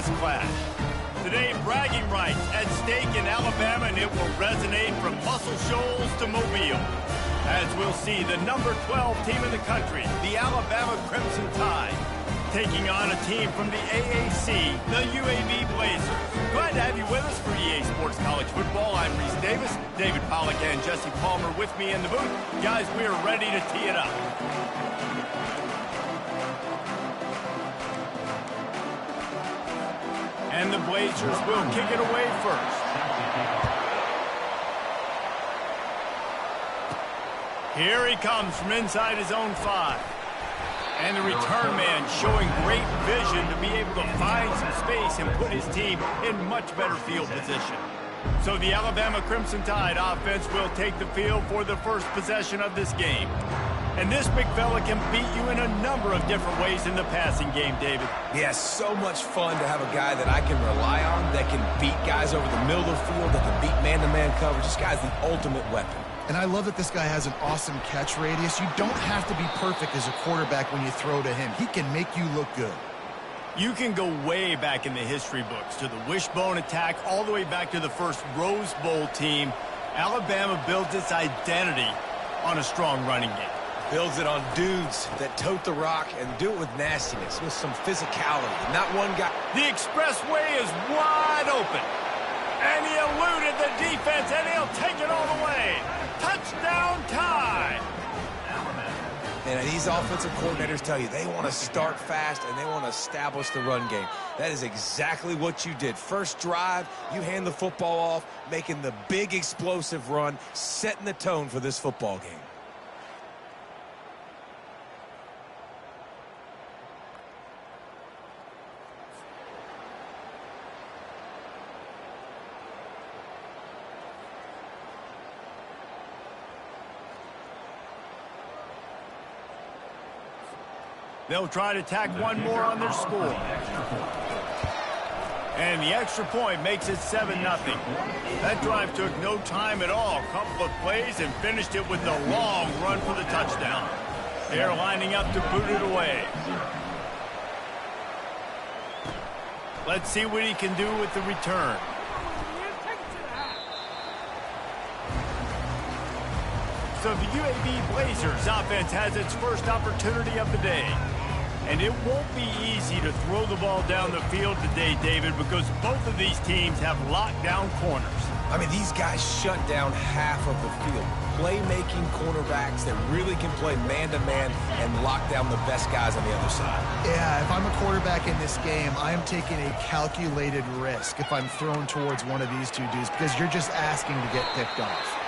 this clash. Today, bragging rights at stake in Alabama, and it will resonate from Muscle Shoals to Mobile. As we'll see, the number 12 team in the country, the Alabama Crimson Tide, taking on a team from the AAC, the UAB Blazers. Glad to have you with us for EA Sports College Football. I'm Reese Davis, David Pollack and Jesse Palmer with me in the booth. Guys, we are ready to tee it up. And the Blazers will kick it away first. Here he comes from inside his own 5. And the return man showing great vision to be able to find some space and put his team in much better field position. So the Alabama Crimson Tide offense will take the field for the first possession of this game. And this big fella can beat you in a number of different ways in the passing game, David. Yeah, so much fun to have a guy that I can rely on, that can beat guys over the middle of the field, that can beat man-to-man coverage. This guy's the ultimate weapon. And I love that this guy has an awesome catch radius. You don't have to be perfect as a quarterback when you throw to him. He can make you look good. You can go way back in the history books to the wishbone attack, all the way back to the first Rose Bowl team. Alabama builds its identity on a strong running game. Builds it on dudes that tote the rock and do it with nastiness, with some physicality. Not one guy. The expressway is wide open. And he eluded the defense, and he'll take it all the way. Touchdown Tide! And these offensive coordinators tell you they want to start fast and they want to establish the run game. That is exactly what you did. First drive, you hand the football off, making the big explosive run, setting the tone for this football game. They'll try to tack one more on their score. And the extra point makes it 7-0. That drive took no time at all. A couple of plays and finished it with a long run for the touchdown. They're lining up to boot it away. Let's see what he can do with the return. So the UAB Blazers offense has its first opportunity of the day. And it won't be easy to throw the ball down the field today, David, because both of these teams have locked down corners. I mean, these guys shut down half of the field. Playmaking cornerbacks that really can play man-to-man and lock down the best guys on the other side. Yeah, if I'm a quarterback in this game, I am taking a calculated risk if I'm thrown towards one of these two dudes, because you're just asking to get picked off.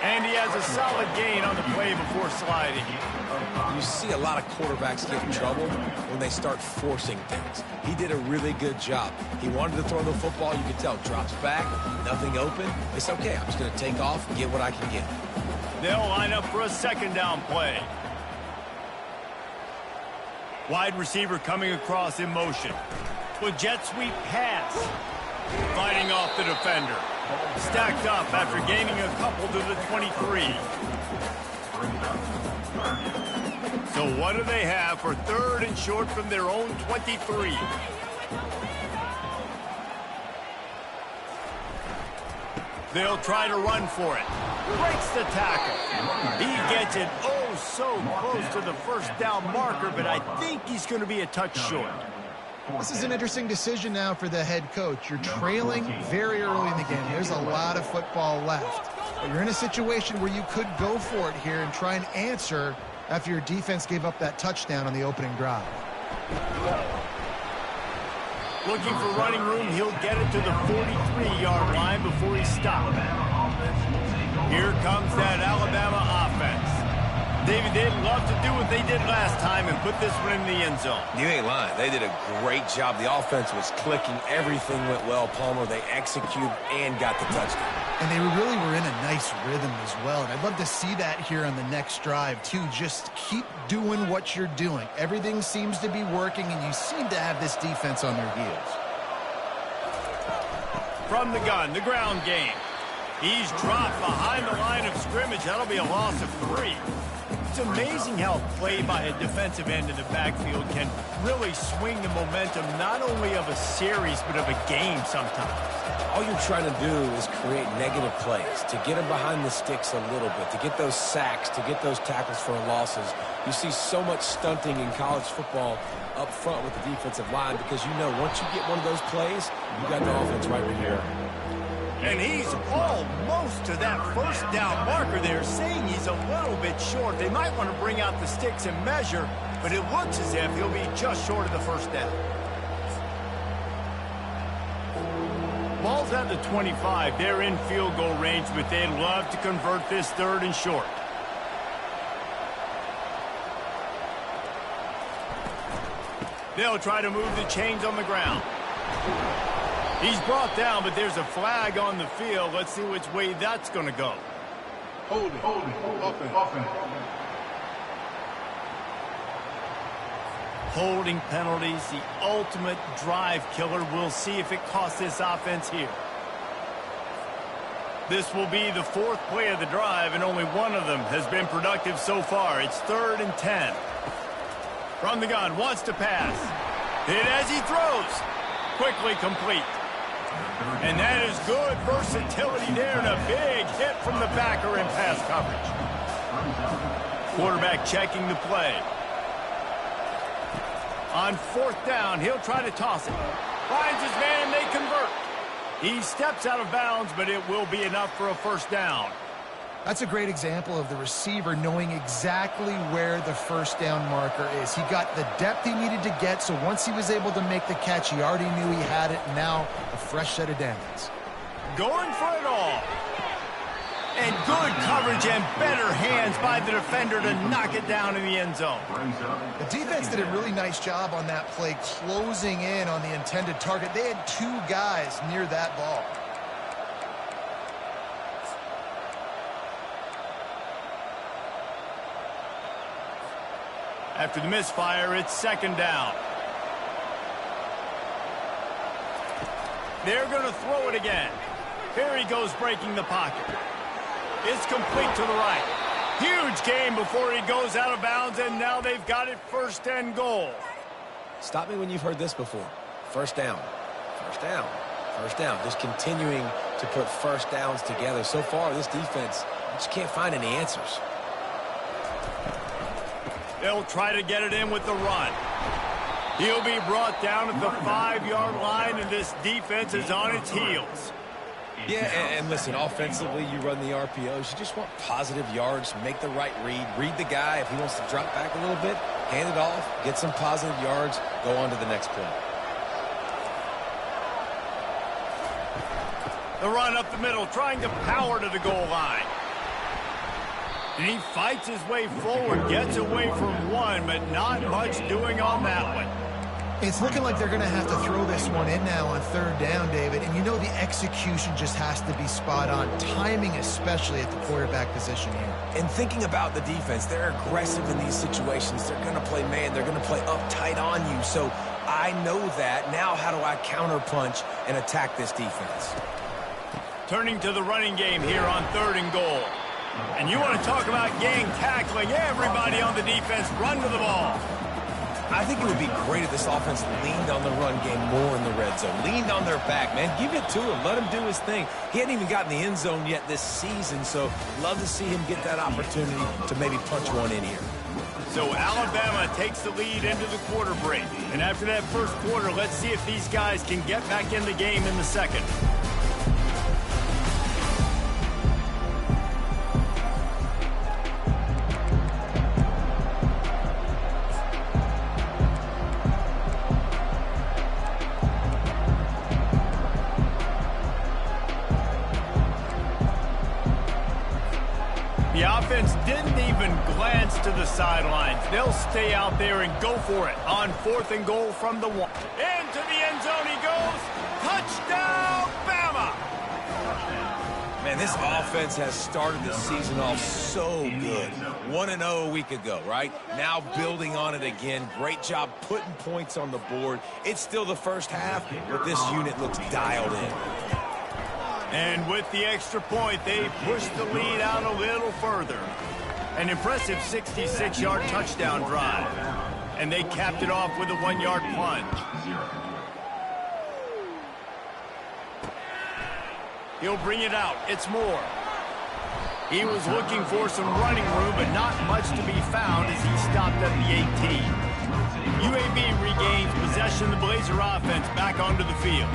And he has a solid gain on the play before sliding. You see a lot of quarterbacks get in trouble when they start forcing things. He did a really good job. He wanted to throw the football. You could tell. Drops back, nothing open. It's okay. I'm just going to take off and get what I can get. They'll line up for a second down play. Wide receiver coming across in motion. With jet sweep pass. Fighting off the defender. Stacked up after gaining a couple to the 23. So what do they have for third and short from their own 23? They'll try to run for it. Breaks the tackle. He gets it oh so close to the first down marker, but I think he's going to be a touch short. This is an interesting decision now for the head coach. You're trailing very early in the game. There's a lot of football left. But you're in a situation where you could go for it here and try and answer after your defense gave up that touchdown on the opening drive. Looking for running room, he'll get it to the 43-yard line before he's stopped. Here comes that Alabama offense. David, they'd love to do what they did last time and put this one in the end zone. You ain't lying. They did a great job. The offense was clicking. Everything went well, Palmer. They executed and got the touchdown. And they really were in a nice rhythm as well. And I'd love to see that here on the next drive, too. Just keep doing what you're doing. Everything seems to be working, and you seem to have this defense on their heels. From the gun, the ground game. He's dropped behind the line of scrimmage. That'll be a loss of 3. It's amazing how play by a defensive end in the backfield can really swing the momentum not only of a series but of a game sometimes. All you're trying to do is create negative plays, to get them behind the sticks a little bit, to get those sacks, to get those tackles for losses. You see so much stunting in college football up front with the defensive line because you know once you get one of those plays, you got the offense right here. And he's almost to that first down marker there, saying he's a little bit short. They might want to bring out the sticks and measure, but it looks as if he'll be just short of the first down. Ball's at the 25. They're in field goal range, but they'd love to convert this 3rd and short. They'll try to move the chains on the ground. He's brought down, but there's a flag on the field. Let's see which way that's going to go. Hold it. Offense. Holding penalties, the ultimate drive killer. We'll see if it costs this offense here. This will be the 4th play of the drive, and only one of them has been productive so far. It's 3rd and 10. From the gun, wants to pass. Hit as he throws. Quickly complete. And that is good versatility there, and a big hit from the backer in pass coverage. Quarterback checking the play. On 4th down, he'll try to toss it. Finds his man, and they convert. He steps out of bounds, but it will be enough for a first down. That's a great example of the receiver knowing exactly where the first down marker is. He got the depth he needed to get, so once he was able to make the catch, he already knew he had it. Now, a fresh set of downs. Going for it all. And good coverage and better hands by the defender to knock it down in the end zone. The defense did a really nice job on that play, closing in on the intended target. They had 2 guys near that ball. After the misfire, it's 2nd down. They're going to throw it again. Here he goes breaking the pocket. It's complete to the right. Huge gain before he goes out of bounds, and now they've got it 1st and goal. Stop me when you've heard this before. First down. Just continuing to put first downs together. So far, this defense just can't find any answers. They'll try to get it in with the run. He'll be brought down at the 5-yard line, and this defense is on its heels. Yeah, and listen, offensively, you run the RPOs. You just want positive yards, make the right read the guy. If he wants to drop back a little bit, hand it off, get some positive yards, go on to the next play. The run up the middle, trying to power to the goal line. And he fights his way forward, gets away from one, but not much doing on that one. It's looking like they're going to have to throw this one in now on 3rd down, David. And you know the execution just has to be spot on. Timing especially at the quarterback position here. And thinking about the defense, they're aggressive in these situations. They're going to play man. They're going to play up tight on you. So I know that. Now how do I counterpunch and attack this defense? Turning to the running game here on 3rd and goal. And you want to talk about gang tackling. Everybody on the defense run to the ball. I think it would be great if this offense leaned on the run game more in the red zone. Leaned on their back, man. Give it to him. Let him do his thing. He hadn't even gotten the end zone yet this season, so love to see him get that opportunity to maybe punch one in here. So Alabama takes the lead into the quarter break. And after that first quarter, let's see if these guys can get back in the game in the second. The offense didn't even glance to the sidelines. They'll stay out there and go for it on 4th and goal from the 1. Into the end zone he goes. Touchdown, Bama! Man, this offense has started the season off so good. 1-0 a week ago, right? Now building on it again. Great job putting points on the board. It's still the first half, but this unit looks dialed in. And with the extra point, they push the lead out a little further. An impressive 66-yard touchdown drive. And they capped it off with a 1-yard plunge. He'll bring it out. It's Moore. He was looking for some running room, but not much to be found as he stopped at the 18. UAB regains possession of the Blazer offense back onto the field.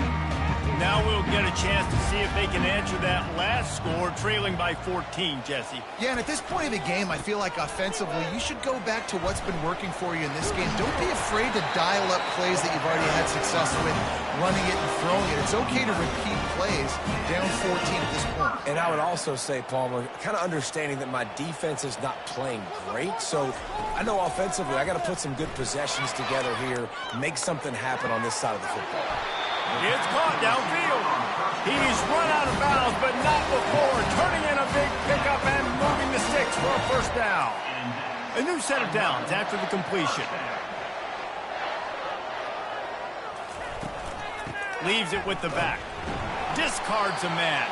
Now we'll get a chance to see if they can answer that last score, trailing by 14, Jesse. Yeah, and at this point of the game, I feel like offensively, you should go back to what's been working for you in this game. Don't be afraid to dial up plays that you've already had success with, running it and throwing it. It's okay to repeat plays down 14 at this point. And I would also say, Palmer, kind of understanding that my defense is not playing great, so I know offensively I got to put some good possessions together here, make something happen on this side of the football. It's caught downfield. He's run out of bounds, but not before turning in a big pickup and moving the sticks for a first down. A new set of downs after the completion. Leaves it with the back. Discards a man.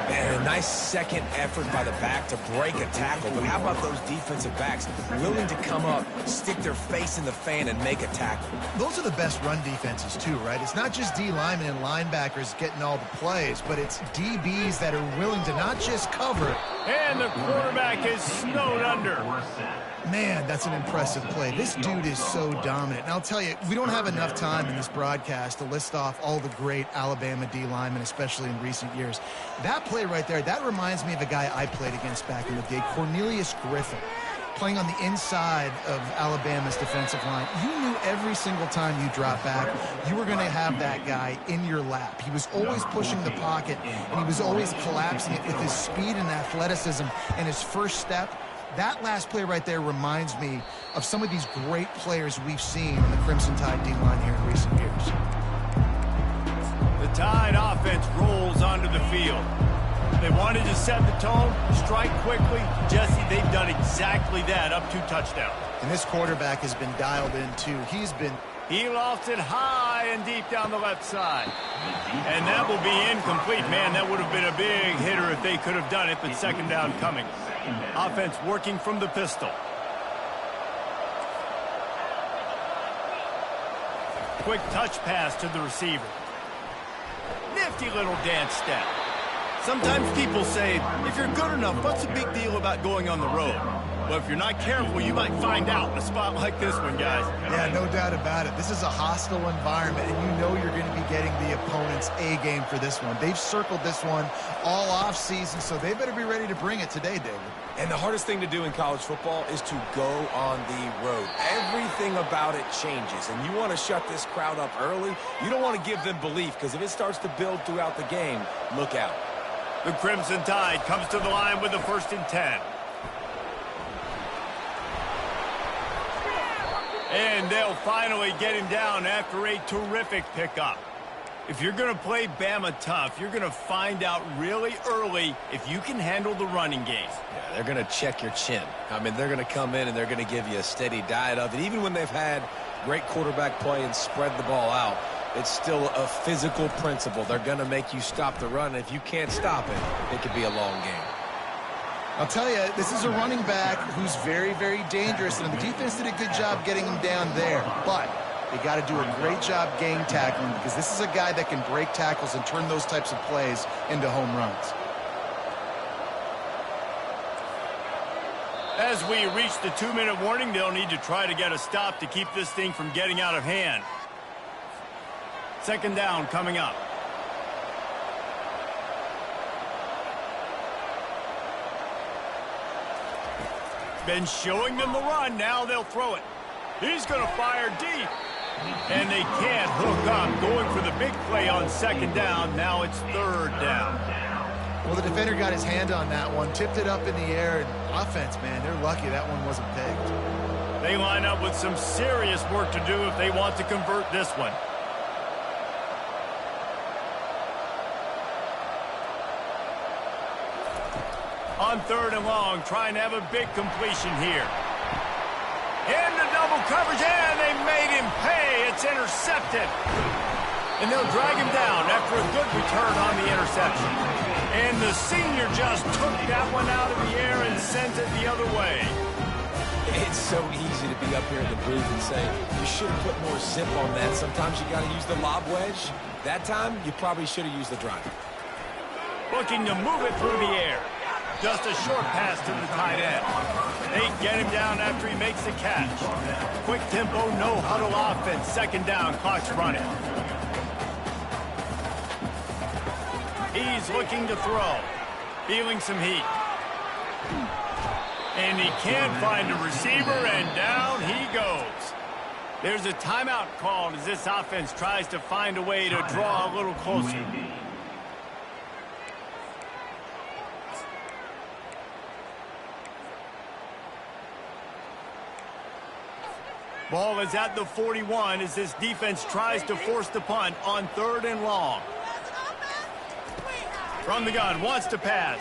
And a nice second effort by the back to break a tackle. But how about those defensive backs willing to come up, stick their face in the fan, and make a tackle? Those are the best run defenses, too, right? It's not just D linemen and linebackers getting all the plays, but it's DBs that are willing to not just cover. And the quarterback is snowed under. Man, that's an impressive play. This dude is so dominant. And I'll tell you, we don't have enough time in this broadcast to list off all the great Alabama D linemen, especially in recent years. That play right there, that reminds me of a guy I played against back in the day, Cornelius Griffin, playing on the inside of Alabama's defensive line. You knew every single time you drop back, you were going to have that guy in your lap. He was always pushing the pocket, and he was always collapsing it with his speed and athleticism and his first step. That last play right there reminds me of some of these great players we've seen on the Crimson Tide D-line here in recent years. The Tide offense rolls onto the field. They wanted to set the tone, strike quickly. Jesse, they've done exactly that, up 2 touchdowns. And this quarterback has been dialed in, too. He lost it high and deep down the left side. And that will be incomplete. Man, that would have been a big hitter if they could have done it, but second down coming. Offense working from the pistol. Quick touch pass to the receiver. Nifty little dance step. Sometimes people say, if you're good enough, what's the big deal about going on the road? Well, if you're not careful, you might find out in a spot like this one, guys. Yeah, no doubt about it. This is a hostile environment, and you know you're going to be getting the opponent's A-game for this one. They've circled this one all off-season, so they better be ready to bring it today, David. And the hardest thing to do in college football is to go on the road. Everything about it changes, and you want to shut this crowd up early. You don't want to give them belief, because if it starts to build throughout the game, look out. The Crimson Tide comes to the line with the 1st and 10. And they'll finally get him down after a terrific pickup. If you're going to play Bama tough, you're going to find out really early if you can handle the running game. Yeah, they're going to check your chin. I mean, they're going to come in and they're going to give you a steady diet of it. Even when they've had great quarterback play and spread the ball out, it's still a physical principle. They're going to make you stop the run. And if you can't stop it, it could be a long game. I'll tell you, this is a running back who's very, very dangerous, and the defense did a good job getting him down there. But they got to do a great job gang tackling, because this is a guy that can break tackles and turn those types of plays into home runs. As we reach the 2-minute warning, they'll need to try to get a stop to keep this thing from getting out of hand. Second down coming up. Been showing them the run. Now they'll throw it. He's going to fire deep. And they can't hook up. Going for the big play on second down. Now it's third down. Well, the defender got his hand on that one, tipped it up in the air, and offense, man, they're lucky that one wasn't pegged. They line up with some serious work to do if they want to convert this one. On third and long, trying to have a big completion here. Into double coverage, and they made him pay. It's intercepted. And they'll drag him down after a good return on the interception. And the senior just took that one out of the air and sent it the other way. It's so easy to be up here in the booth and say, you should have put more zip on that. Sometimes you got to use the lob wedge. That time, you probably should have used the drive. Looking to move it through the air. Just a short pass to the tight end. They get him down after he makes the catch. Quick tempo, no huddle offense. Second down, clock's running. He's looking to throw. Feeling some heat. And he can't find a receiver, and down he goes. There's a timeout called as this offense tries to find a way to draw a little closer. Ball is at the 41 as this defense tries to force the punt on 3rd and long. From the gun, wants to pass.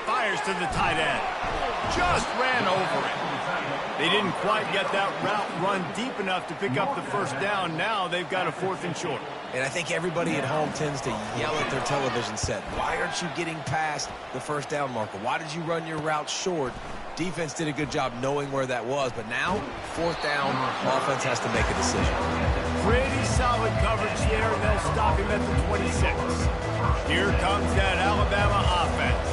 Fires to the tight end. Just ran over it. They didn't quite get that route run deep enough to pick up the first down. Now they've got a 4th and short. And I think everybody at home tends to yell at their television set. Why aren't you getting past the first down marker? Why did you run your route short? Defense did a good job knowing where that was. But now, 4th down, offense has to make a decision. Pretty solid coverage there, and they'll stop him at the 26. Here comes that Alabama offense.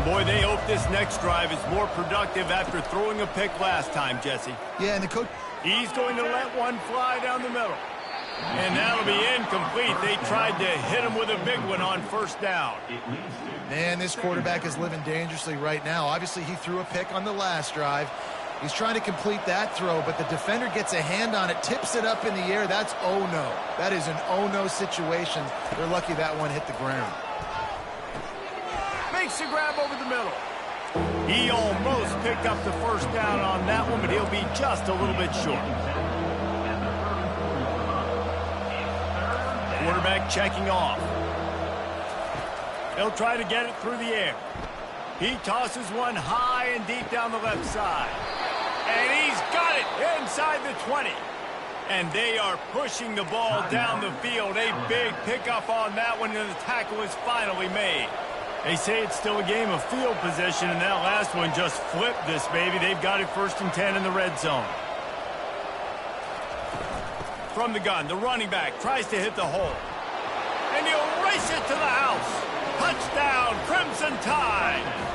Boy, they hope this next drive is more productive after throwing a pick last time, Jesse. Yeah, and the coach... He's going to let one fly down the middle. And that'll be incomplete. They tried to hit him with a big one on 1st down. Man, this quarterback is living dangerously right now. Obviously, he threw a pick on the last drive. He's trying to complete that throw, but the defender gets a hand on it, tips it up in the air. That's oh-no. That is an oh-no situation. They're lucky that one hit the ground. Makes a grab over the middle. He almost picked up the first down on that one, but he'll be just a little bit short. Quarterback checking off. He'll try to get it through the air. He tosses one high and deep down the left side. And he's got it inside the 20. And they are pushing the ball down the field. A big pickup on that one, and the tackle is finally made. They say it's still a game of field position, and that last one just flipped this baby. They've got it 1st and 10 in the red zone. From the gun, the running back tries to hit the hole. And he'll race it to the house. Touchdown, Crimson Tide.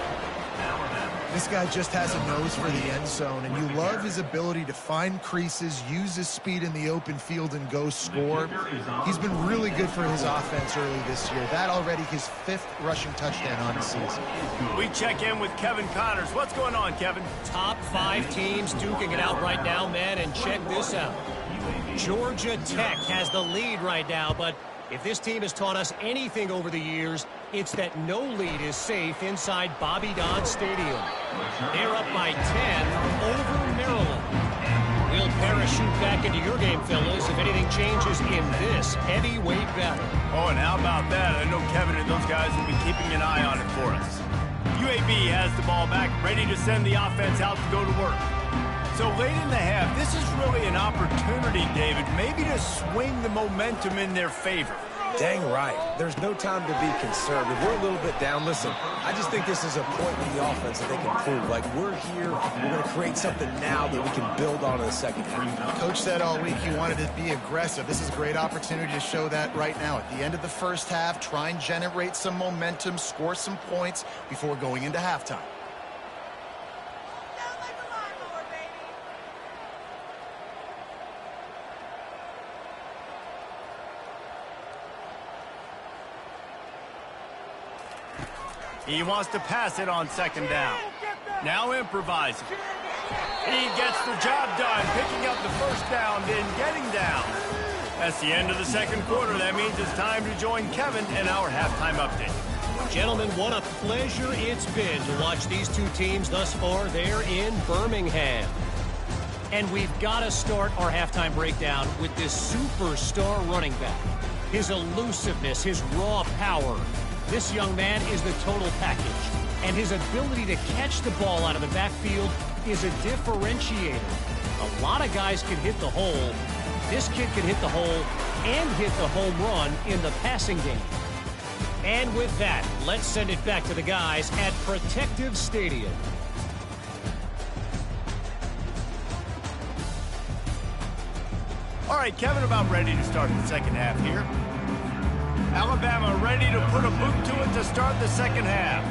This guy just has a nose for the end zone, and you love his ability to find creases, use his speed in the open field, and go score. He's been really good for his offense early this year. That already his 5th rushing touchdown on the season. We check in with Kevin Connors. What's going on, Kevin? Top 5 teams duking it out right now, man, and check this out. Georgia Tech has the lead right now, but if this team has taught us anything over the years, it's that no lead is safe inside Bobby Dodd Stadium. They're up by 10 over Maryland. We'll parachute back into your game, fellas, if anything changes in this heavyweight battle. Oh, and how about that? I know Kevin and those guys will be keeping an eye on it for us. UAB has the ball back, ready to send the offense out to go to work. So late in the half, this is really an opportunity, David, maybe to swing the momentum in their favor. Dang right. There's no time to be concerned. If we're a little bit down, listen, I just think this is a point in the offense that they can prove. Like, we're here, we're going to create something now that we can build on in the second half. Coach said all week he wanted to be aggressive. This is a great opportunity to show that right now. At the end of the first half, try and generate some momentum, score some points before going into halftime. He wants to pass it on 2nd down. Now improvising. He gets the job done, picking up the first down, then getting down. That's the end of the 2nd quarter. That means it's time to join Kevin in our halftime update. Gentlemen, what a pleasure it's been to watch these two teams thus far there in Birmingham. And we've got to start our halftime breakdown with this superstar running back. His elusiveness, his raw power. This young man is the total package, and his ability to catch the ball out of the backfield is a differentiator. A lot of guys can hit the hole, This kid can hit the hole and hit the home run in the passing game. And with that, let's send it back to the guys at Protective Stadium. All right, Kevin, about ready to start the second half here. Alabama ready to put a boot to it to start the second half.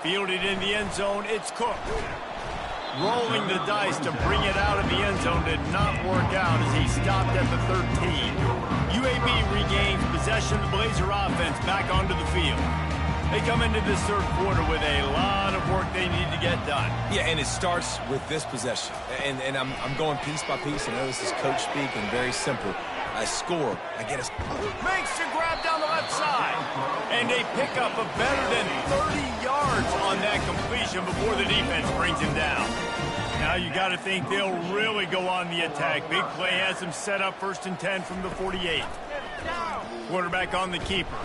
Fielded in the end zone, it's Cook. Rolling the dice to bring it out of the end zone did not work out as he stopped at the 13. UAB regains possession of the Blazer offense back onto the field. They come into this third quarter with a lot of work they need to get done. Yeah, and it starts with this possession. And I'm going piece by piece. I know this is coach speak and very simple. I score. I get a... Makes the grab down the left side. And they pick up a better than 30 yards on that completion before the defense brings him down. Now you got to think they'll really go on the attack. Big play has them set up 1st and 10 from the 48. Quarterback on the keeper.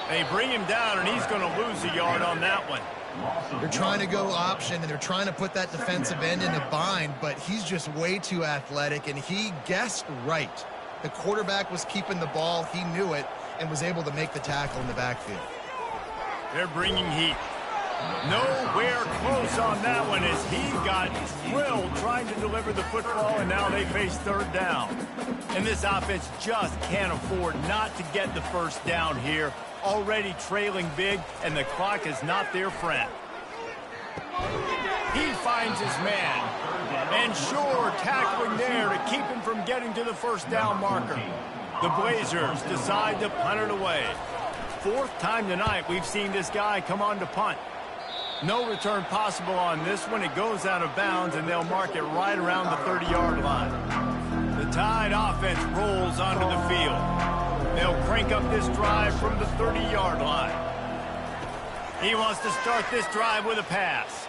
They bring him down, and he's going to lose a yard on that one. They're trying to go option, and they're trying to put that defensive end in a bind, but he's just way too athletic, and he guessed right. The quarterback was keeping the ball. He knew it and was able to make the tackle in the backfield. They're bringing heat. Nowhere close on that one as he got drilled trying to deliver the football, and now they face third down. And this offense just can't afford not to get the first down here. Already trailing big, and the clock is not their friend. He finds his man. And sure, tackling there to keep him from getting to the first down marker. The Blazers decide to punt it away. 4th time tonight we've seen this guy come on to punt. No return possible on this one. It goes out of bounds, and they'll mark it right around the 30-yard line. The Tide offense rolls onto the field. They'll crank up this drive from the 30-yard line. He wants to start this drive with a pass.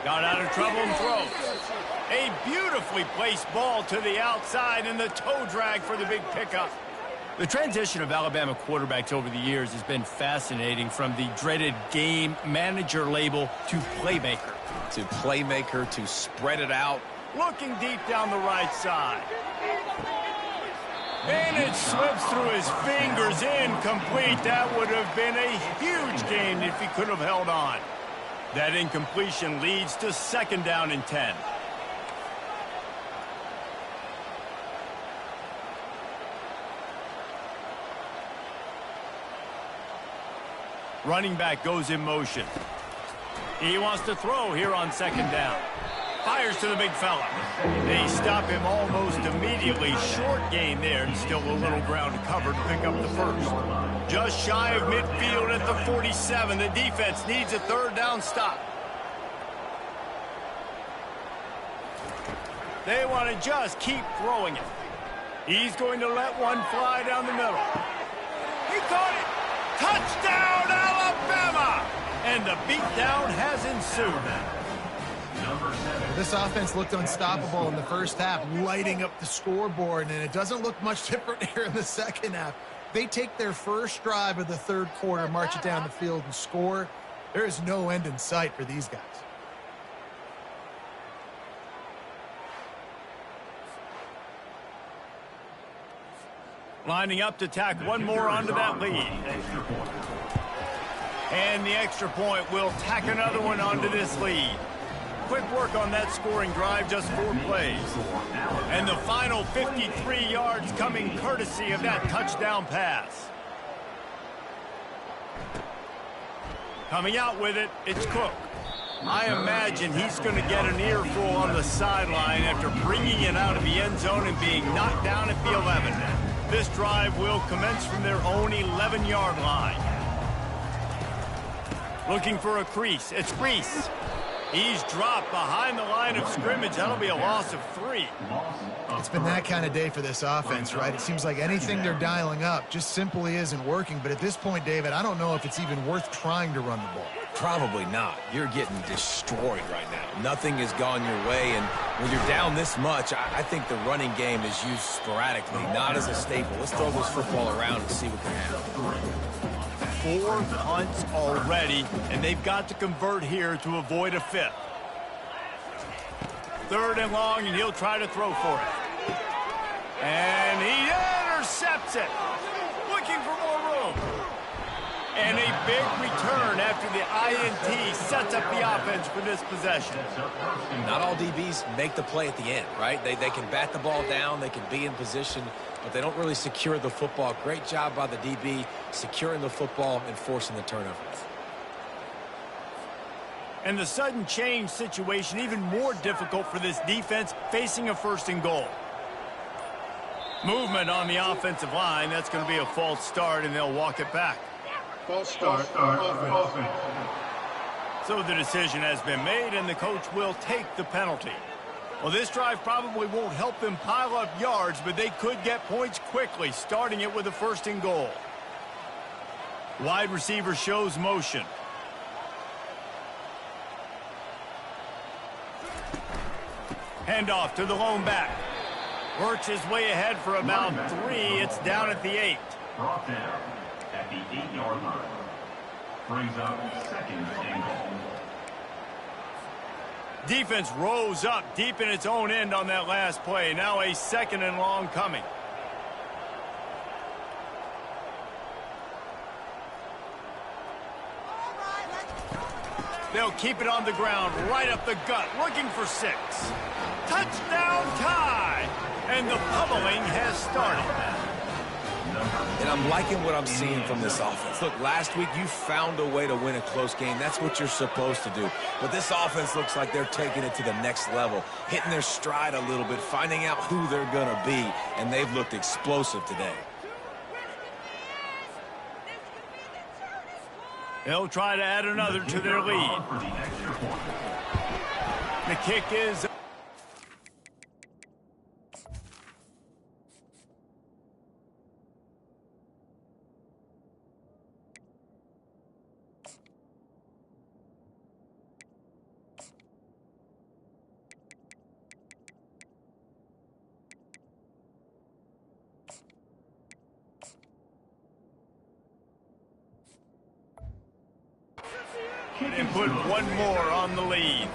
Got out of trouble and throws. A beautifully placed ball to the outside, and the toe drag for the big pickup. The transition of Alabama quarterbacks over the years has been fascinating, from the dreaded game manager label to playmaker. To playmaker, to spread it out. Looking deep down the right side. And it slips through his fingers, incomplete. That would have been a huge gain if he could have held on. That incompletion leads to 2nd down and 10. Running back goes in motion. He wants to throw here on 2nd down. Fires to the big fella. They stop him almost immediately. Short gain there, and still a little ground to cover to pick up the first. Just shy of midfield at the 47. The defense needs a 3rd down stop. They want to just keep throwing it. He's going to let one fly down the middle. He caught it. Touchdown, Alabama! And the beatdown has ensued. This offense looked unstoppable in the first half, lighting up the scoreboard, and it doesn't look much different here in the second half. They take their first drive of the third quarter, march it down the field, and score. There is no end in sight for these guys. Lining up to tack one more onto that lead. And the extra point will tack another one onto this lead. Quick work on that scoring drive, just 4 plays. And the final 53 yards coming courtesy of that touchdown pass. Coming out with it, it's Cook. I imagine he's going to get an earful on the sideline after bringing it out of the end zone and being knocked down at the 11. This drive will commence from their own 11-yard line. Looking for a crease. It's Reese. He's dropped behind the line of scrimmage. That'll be a loss of 3. It's been that kind of day for this offense, right? It seems like anything they're dialing up just simply isn't working. But at this point, David, I don't know if it's even worth trying to run the ball. Probably not. You're getting destroyed right now. Nothing has gone your way, and when you're down this much, I think the running game is used sporadically, not as a staple. Let's throw this football around and see what can happen. 4 punts already, and they've got to convert here to avoid a 5th. 3rd and long, and he'll try to throw for it. And he intercepts it. Looking for more room. And a big return after the INT sets up the offense for this possession. Not all DBs make the play at the end, right? They can bat the ball down, they can be in position, but they don't really secure the football. Great job by the DB securing the football and forcing the turnover. And the sudden change situation even more difficult for this defense facing a 1st and goal. Movement on the offensive line. That's going to be a false start, and they'll walk it back. False start. Offense. So the decision has been made, and the coach will take the penalty. Well, this drive probably won't help them pile up yards, but they could get points quickly, starting it with a 1st and goal. Wide receiver shows motion. Handoff to the lone back. Works his way ahead for about 3. It's down at the 8. Brought down at the 8-yard line. Brings up 2nd and goal. Defense rose up deep in its own end on that last play. Now a 2nd and long coming. They'll keep it on the ground, right up the gut, looking for 6. Touchdown tie! And the pummeling has started. And I'm liking what I'm seeing from this offense. Look, last week you found a way to win a close game. That's what you're supposed to do. But this offense looks like they're taking it to the next level, hitting their stride a little bit, finding out who they're going to be, and they've looked explosive today. They'll try to add another to their lead. The kick is... and put one more on the lead.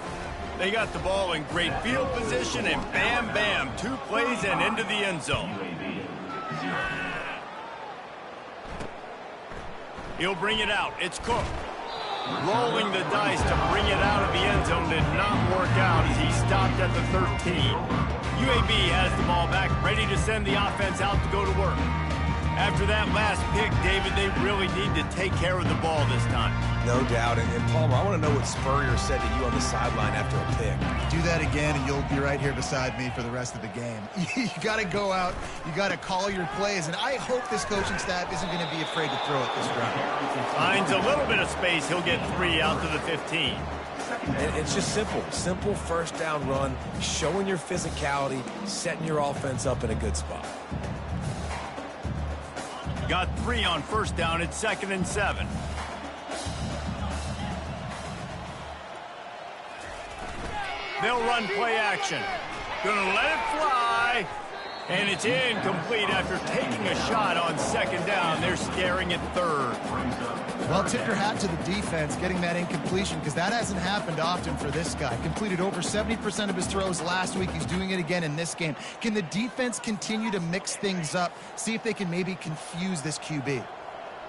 They got the ball in great field position, and bam, bam, 2 plays and into the end zone. He'll bring it out. It's Cook. Rolling the dice to bring it out of the end zone did not work out as he stopped at the 13. UAB has the ball back, ready to send the offense out to go to work. After that last pick, David, they really need to take care of the ball this time. No doubt. And Palmer, I want to know what Spurrier said to you on the sideline after a pick. Do that again, and you'll be right here beside me for the rest of the game. You got to go out. You got to call your plays, and I hope this coaching staff isn't going to be afraid to throw it this round. Finds a little bit of space. He'll get 3 out to the 15. And it's just simple. Simple 1st down run, showing your physicality, setting your offense up in a good spot. Got 3 on 1st down. It's 2nd and 7. They'll run play action. Gonna let it fly. And it's incomplete after taking a shot on 2nd down. They're staring at 3rd. Well, tip your hat to the defense getting that incompletion, because that hasn't happened often for this guy. Completed over 70% of his throws last week. He's doing it again in this game. Can the defense continue to mix things up? See if they can maybe confuse this QB.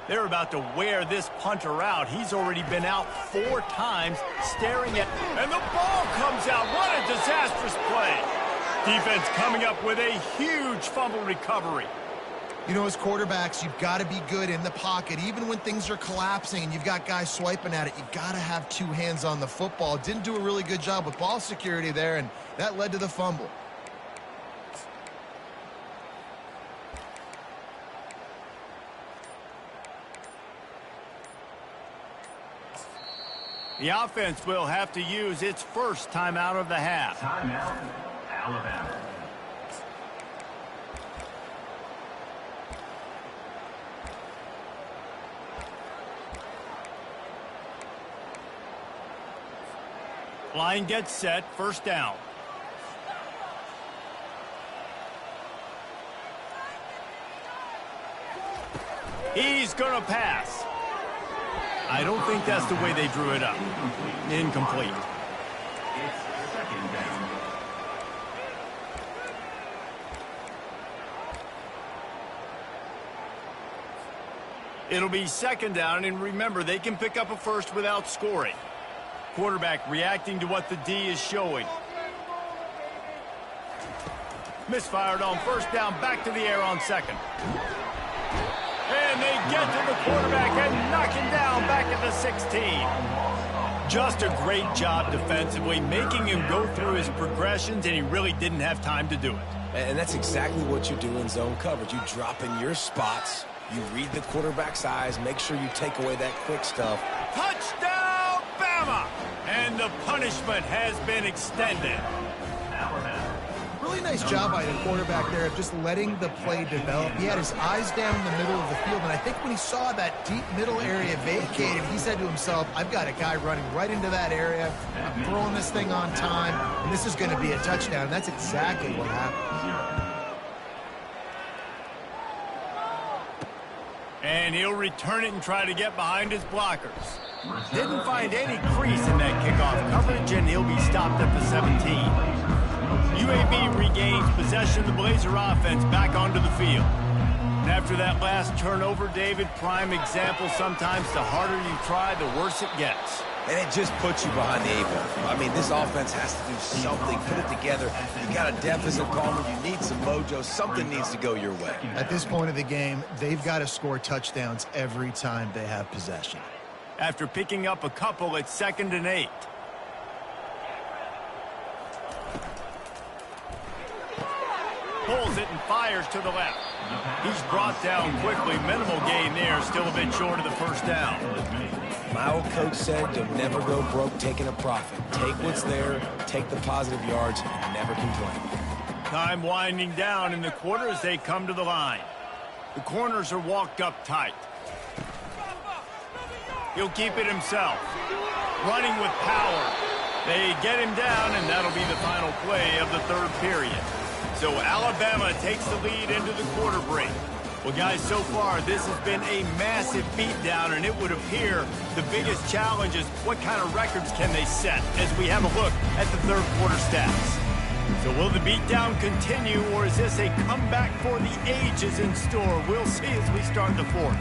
They're about to wear this punter out. He's already been out 4 times, staring at... And the ball comes out. What a disastrous play. Defense coming up with a huge fumble recovery. You know, as quarterbacks, you've got to be good in the pocket. Even when things are collapsing and you've got guys swiping at it, you've got to have 2 hands on the football. Didn't do a really good job with ball security there, and that led to the fumble. The offense will have to use its first timeout of the half. Timeout, Alabama. Line gets set, 1st down. He's going to pass. I don't think that's the way they drew it up. Incomplete. It's second down. It'll be second down, and remember, they can pick up a first without scoring. Quarterback reacting to what the D is showing. Misfired on first down, back to the air on second. And they get to the quarterback and knock him down back at the 16. Just a great job defensively, making him go through his progressions, and he really didn't have time to do it. And that's exactly what you do in zone coverage. You drop in your spots, you read the quarterback's eyes, make sure you take away that quick stuff. Touchdown, Bama! And the punishment has been extended. Really nice job by the quarterback there of just letting the play develop. He had his eyes down in the middle of the field, and I think when he saw that deep middle area vacated, he said to himself, I've got a guy running right into that area. I'm throwing this thing on time, and this is going to be a touchdown. And that's exactly what happened. And he'll return it and try to get behind his blockers. Didn't find any crease in that kickoff coverage, and he'll be stopped at the 17. UAB regains possession of the Blazer offense back onto the field. And after that last turnover, David, prime example, sometimes the harder you try, the worse it gets. And it just puts you behind the eight ball. I mean, this offense has to do something, put it together. You got a deficit, Palmer. You need some mojo. Something needs to go your way. At this point of the game, they've got to score touchdowns every time they have possession. After picking up a couple, it's 2nd and 8. Pulls it and fires to the left. He's brought down quickly. Minimal gain there. Still a bit short of the first down. My old coach said you'll never go broke taking a profit. Take what's there, take the positive yards, and never complain. Time winding down in the quarter as they come to the line. The corners are walked up tight. He'll keep it himself. Running with power. They get him down, and that'll be the final play of the third period. So Alabama takes the lead into the quarter break. Well, guys, so far this has been a massive beatdown, and it would appear the biggest challenge is what kind of records can they set as we have a look at the third quarter stats. So will the beatdown continue, or is this a comeback for the ages in store? We'll see as we start the fourth.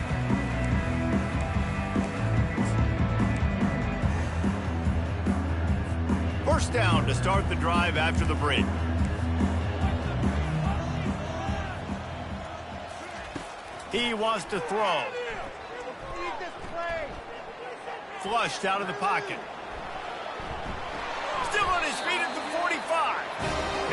First down to start the drive after the break. He wants to throw. Flushed out of the pocket. Still on his feet at the 45.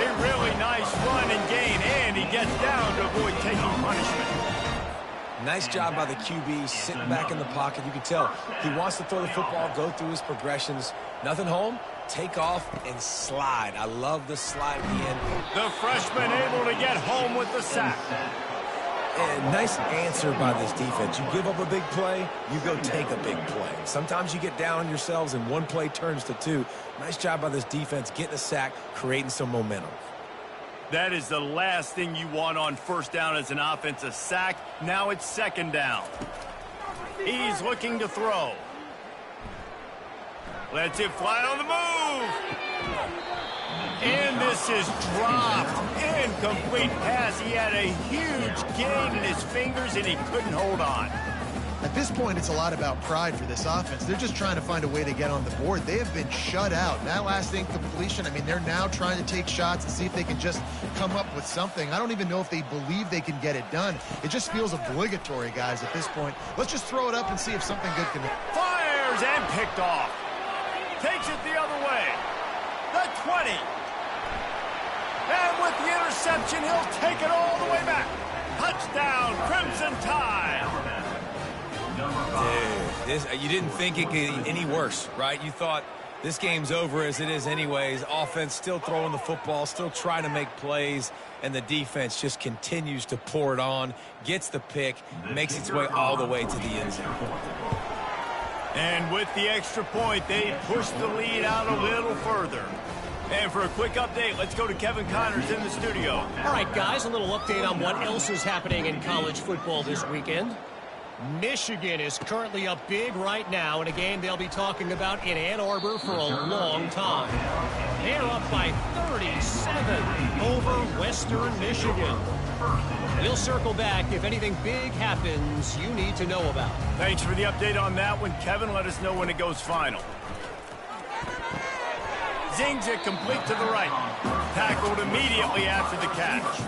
A really nice run and gain, and he gets down to avoid taking punishment. Nice job by the QB, sitting back in the pocket. You can tell he wants to throw the football, go through his progressions. Nothing home, take off, and slide. I love the slide in. The freshman able to get home with the sack. And nice answer by this defense. You give up a big play, you go take a big play. Sometimes you get down on yourselves and one play turns to two. Nice job by this defense getting a sack, creating some momentum. That is the last thing you want on first down as an offensive sack. Now it's second down. He's looking to throw. Lets it fly on the move. And this is dropped. Incomplete pass. He had a huge gain in his fingers, and he couldn't hold on. At this point, it's a lot about pride for this offense. They're just trying to find a way to get on the board. They have been shut out. That last incompletion, I mean, they're now trying to take shots and see if they can just come up with something. I don't even know if they believe they can get it done. It just feels obligatory, guys, at this point. Let's just throw it up and see if something good can... Fires and picked off. Takes it the other way. The 20. And with the interception, he'll take it all the way back. Touchdown, Crimson Tide. Dude, you didn't think it could get any worse, right? You thought this game's over as it is anyways. Offense still throwing the football, still trying to make plays, and the defense just continues to pour it on, gets the pick, makes its way all the way to the end zone. And with the extra point, they push the lead out a little further. And for a quick update, let's go to Kevin Connors in the studio. All right, guys, a little update on what else is happening in college football this weekend. Michigan is currently up big right now in a game they'll be talking about in Ann Arbor for a long time. They're up by 37 over Western Michigan. We'll circle back if anything big happens you need to know about. Thanks for the update on that one, Kevin. Let us know when it goes final. Zings it complete to the right. Tackled immediately after the catch.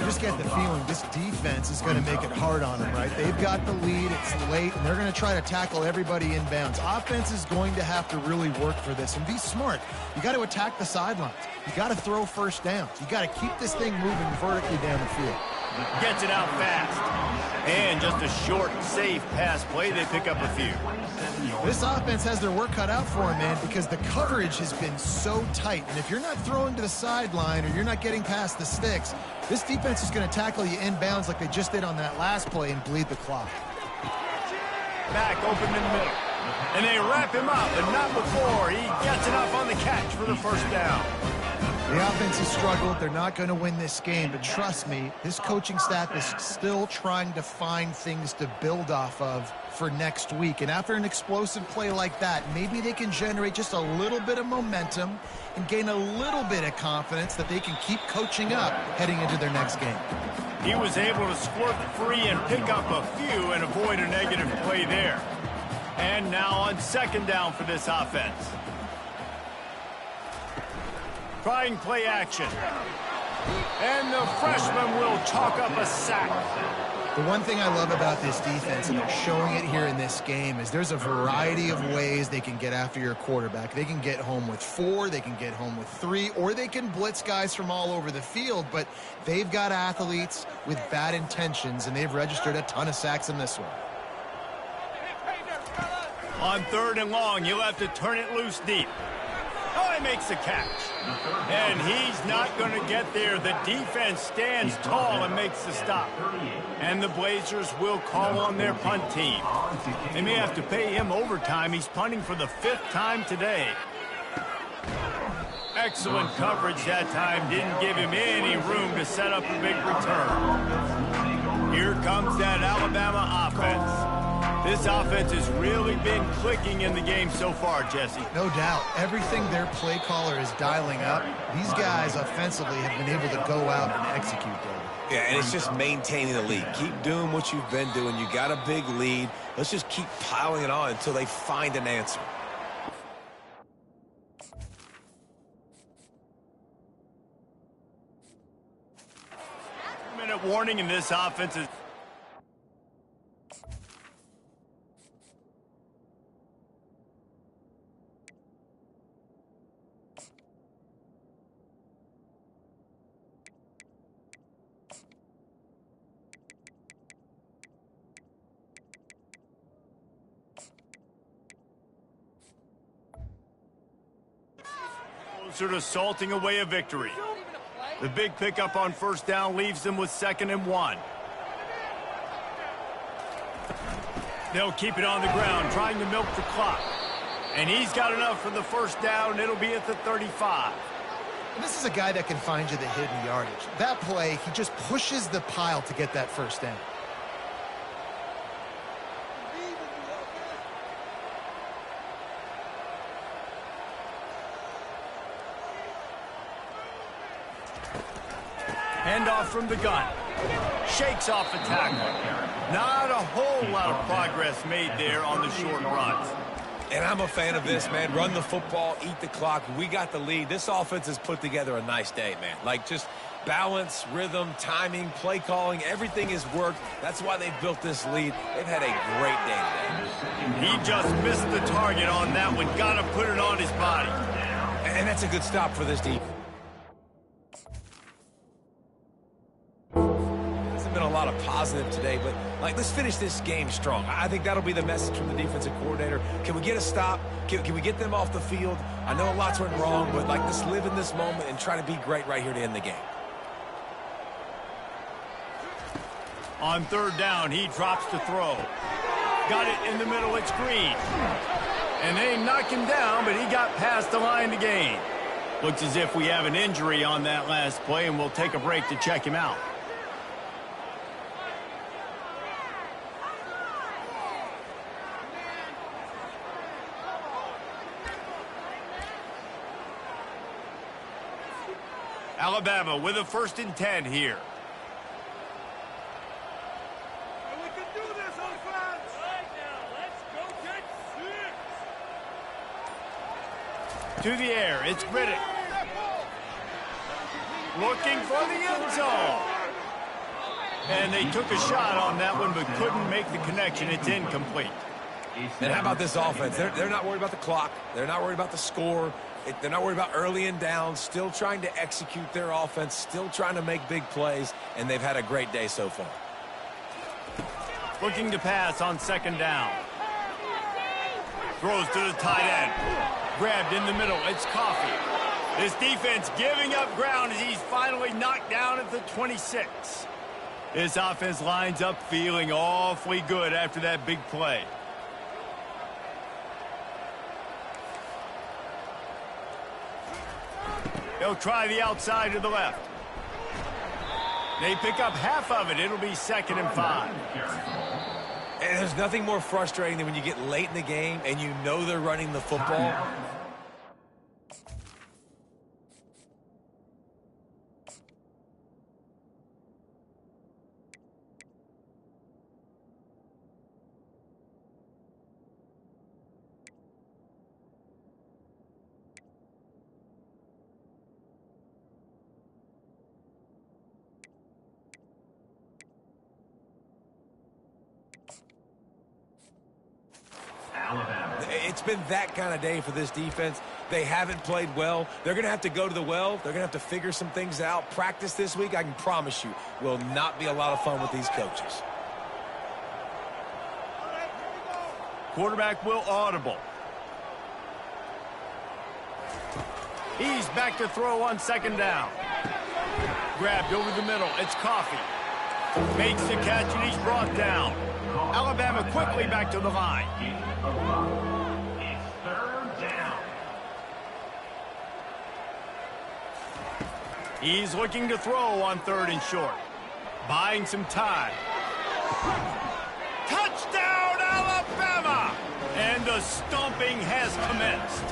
You just get the feeling this defense is going to make it hard on them, right? They've got the lead, it's late, and they're going to try to tackle everybody inbounds. Offense is going to have to really work for this and be smart. You got to attack the sidelines. You got to throw first downs. You got to keep this thing moving vertically down the field. Gets it out fast. And just a short, safe pass play. They pick up a few. This offense has their work cut out for them, man, because the coverage has been so tight. And if you're not throwing to the sideline or you're not getting past the sticks, this defense is going to tackle you inbounds like they just did on that last play and bleed the clock. Back open in the middle. And they wrap him up, but not before he gets enough on the catch for the first down. The offense has struggled. They're not going to win this game, but trust me, this coaching staff is still trying to find things to build off of for next week. And after an explosive play like that, maybe they can generate just a little bit of momentum and gain a little bit of confidence that they can keep coaching up heading into their next game. He was able to squirt free and pick up a few and avoid a negative play there. And now on second down for this offense. Trying play action. And the freshman will chalk up a sack. The one thing I love about this defense, and they're showing it here in this game, is there's a variety of ways they can get after your quarterback. They can get home with 4, they can get home with 3, or they can blitz guys from all over the field, but they've got athletes with bad intentions, and they've registered a ton of sacks in this one. On third and long, you'll have to turn it loose deep. Oh, he makes the catch. And he's not going to get there. The defense stands tall and makes the stop. And the Blazers will call on their punt team. They may have to pay him overtime. He's punting for the 5th time today. Excellent coverage that time. Didn't give him any room to set up a big return. Here comes that Alabama offense. This offense has really been clicking in the game so far, Jesse. No doubt. Everything their play caller is dialing up, these guys offensively have been able to go out and execute, David. Yeah, and it's just maintaining the lead. Keep doing what you've been doing. You got a big lead. Let's just keep piling it on until they find an answer. Minute warning, and this offense is... closer to salting away a victory. The big pickup on first down leaves them with 2nd and 1. They'll keep it on the ground, trying to milk the clock. And he's got enough for the first down. It'll be at the 35. And this is a guy that can find you the hidden yardage. That play, he just pushes the pile to get that first down. Handoff from the gun. Shakes off the tackle. Not a whole lot of progress made there on the short runs. And I'm a fan of this, man. Run the football, eat the clock. We got the lead. This offense has put together a nice day, man. Like, just balance, rhythm, timing, play calling, everything has worked. That's why they've built this lead. They've had a great day today. He just missed the target on that one. Got to put it on his body. And that's a good stop for this defense. Been a lot of positive today, but like, let's finish this game strong. I think that'll be the message from the defensive coordinator. Can we get a stop? Can we get them off the field? I know lots went wrong, but like, let's live in this moment and try to be great right here to end the game. On third down, he drops to throw. Got it in the middle, it's Green. And they knock him down, but he got past the line to gain. Looks as if we have an injury on that last play, and we'll take a break to check him out. Alabama with a 1st and 10 here. We can do this, offense! Right now, let's go get 6! To the air, it's Riddick. Looking for the end zone. And they took a shot on that one, but couldn't make the connection. It's incomplete. And how about this offense? They're not worried about the clock. They're not worried about the score. They're not worried about early and down. Still trying to execute their offense. Still trying to make big plays. And they've had a great day so far. Looking to pass on 2nd down. Throws to the tight end. Grabbed in the middle. It's Coffee. This defense giving up ground as he's finally knocked down at the 26. This offense lines up feeling awfully good after that big play. They'll try the outside to the left. They pick up half of it. It'll be 2nd and 5. And there's nothing more frustrating than when you get late in the game and you know they're running the football. It's been that kind of day for this defense. They haven't played well. They're going to have to go to the well. They're going to have to figure some things out. Practice this week, I can promise you, will not be a lot of fun with these coaches. Quarterback will audible. He's back to throw on 2nd down. Grabbed over the middle. It's Coffee. Makes the catch, and he's brought down. Alabama quickly back to the line. It's 3rd down. He's looking to throw on 3rd and short. Buying some time. Touchdown, Alabama! And the stomping has commenced.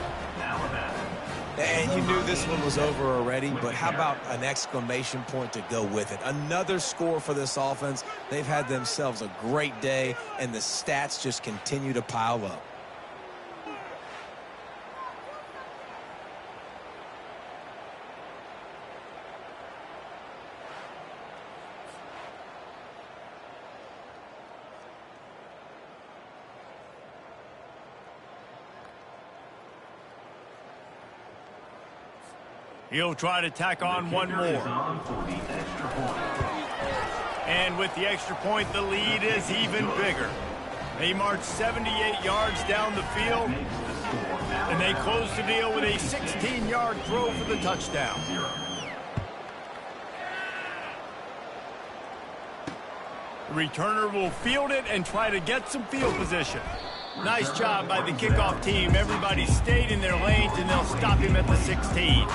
And you knew this one was over already, but how about an exclamation point to go with it? Another score for this offense. They've had themselves a great day, and the stats just continue to pile up. He'll try to tack on one more. And with the extra point, the lead is even bigger. They march 78 yards down the field, and they close the deal with a 16-yard throw for the touchdown. The returner will field it and try to get some field position. Nice job by the kickoff team. Everybody stayed in their lanes, and they'll stop him at the 16.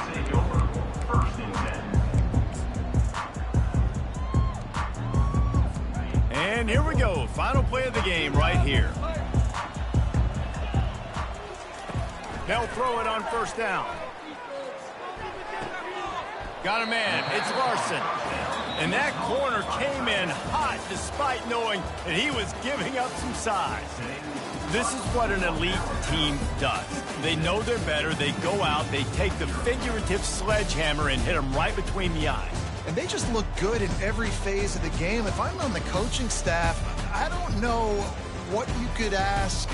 And here we go. Final play of the game right here. They'll throw it on 1st down. Got a man. It's Larson. And that corner came in hot despite knowing that he was giving up some size. This is what an elite team does. They know they're better. They go out. They take the figurative sledgehammer and hit them right between the eyes. And they just look good in every phase of the game. If I'm on the coaching staff, I don't know what you could ask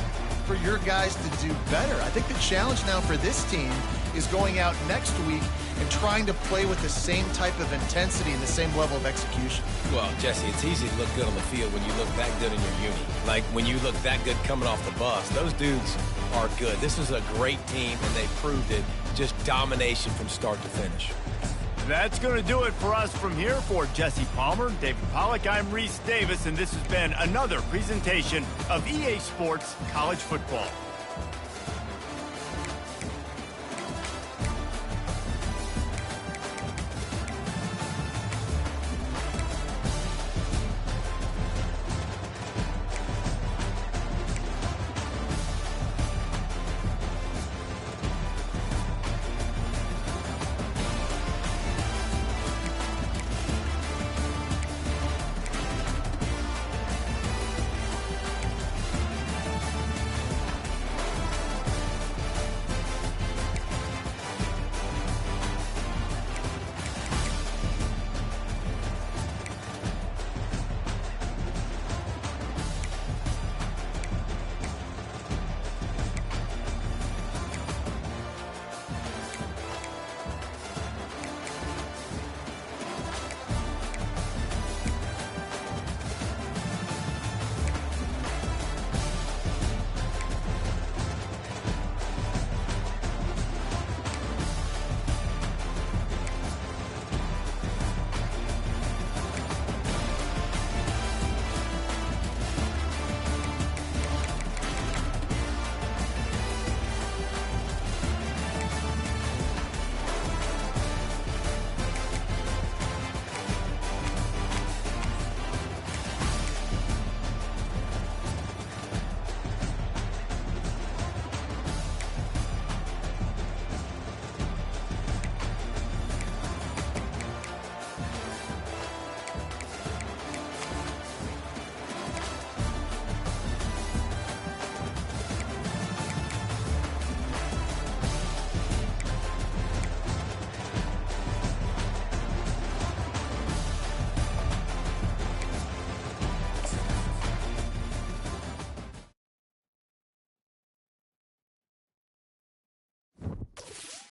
for your guys to do better. I think the challenge now for this team is going out next week and trying to play with the same type of intensity and the same level of execution. Well, Jesse, it's easy to look good on the field when you look that good in your uni. Like when you look that good coming off the bus. Those dudes are good. This is a great team, and they proved it. Just domination from start to finish. That's going to do it for us from here. For Jesse Palmer, David Pollack, I'm Reese Davis, and this has been another presentation of EA Sports College Football.